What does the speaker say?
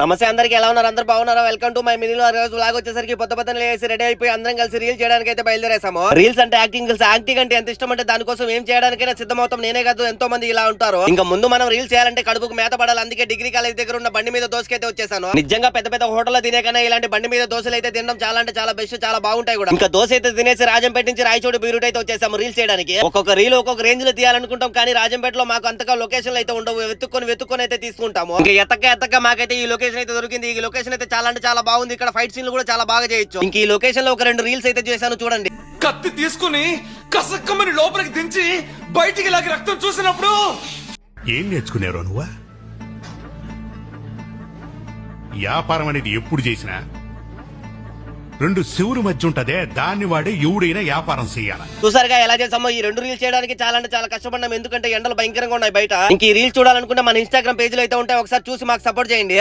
నమస్తే అందరికి ఎలా ఉన్నారు? అందరూ బాగున్నారా? Welcome to my mini vlog. వచ్చేసరికి పొద్దున లేసి రెడీ అయిపోయి అందరం కలిసి రీల్ చేయడానికి అయితే బయలుదేరేసాము. రీల్స్ అంటే యాక్టింగ్ అంటే ఎంత ఇష్టం అంటే దానికోసం ఏం చేయడానికైనా సిద్ధమవుతాం. నేనే కాదు ఎంతో మంది ఇలా ఉంటారు. ఇంకా ముందు మనం రీల్స్ చేయాలంటే కడుపుకు మేత పడాలి. అందుకే డిగ్రీ కాలేజ్ దగ్గర ఉన్న బండి మీద దోశకైతే వచ్చేసాను. నిజంగా పెద్ద పెద్ద హోటల్లో తినే కన్నా ఇలాంటి బండి మీద దోశలు అయితే తినడం చాలా అంటే చాలా బెస్ట్, చాలా బాగుంటాయి కూడా. ఇంకా దోశ అయితే తినేసి రాజంపేట నుంచి రాయచోటి బీరూట్ అయితే వచ్చేసాము రీల్స్ చేయడానికి. ఒక్కొక్క రీల్ ఒక్కొక్క రేంజ్ లో తీయాలనుకుంటాం, కానీ రాజంపేటలో మాకు అంతగా లొకేషన్లు అయితే ఉండవు. వెతుక్కొని అయితే తీసుకుంటాము. ఇంకా ఎత్తక మాకైతే ఈ లొకేషన్ అయితే దొరికింది. ఈ లొకేషన్ అయితే చాలా అంటే చాలా బాగుంది. ఇక్కడ ఫైట్ సీన్లు కూడా చాలా బాగా చేయొచ్చు. ఇంక ఈ లొకేషన్ లో ఒక 2 రీల్స్ అయితే చేశాను చూడండి. కత్తి తీసుకుని కసక్కమని లోపలికి దించి బయటికి లాగి రక్తం చూసినప్పుడు ఏం నేర్చుకునేరో నువ్వా? వ్యాపారం అనేది ఎప్పుడు చేసినా 2 శివురు మధ్య ఉంటదే, దాన్ని వాడే ఎవడైనా వ్యాపారం చేయాలి. చూసారుగా ఎలా చేసామో. ఈ 2 రీల్స్ చేయడానికి చాలా అంటే చాలా కష్టపడ్డాం, ఎందుకంటే ఎండలు భయంకరంగా ఉన్నాయి బయట. ఇంక ఈ రీల్స్ చూడాలనుకుంటే మన ఇన్స్టాగ్రామ్ పేజ్ లో అయితే ఉంటాయి, ఒకసారి చూసి మాకు సపోర్ట్ చేయండి.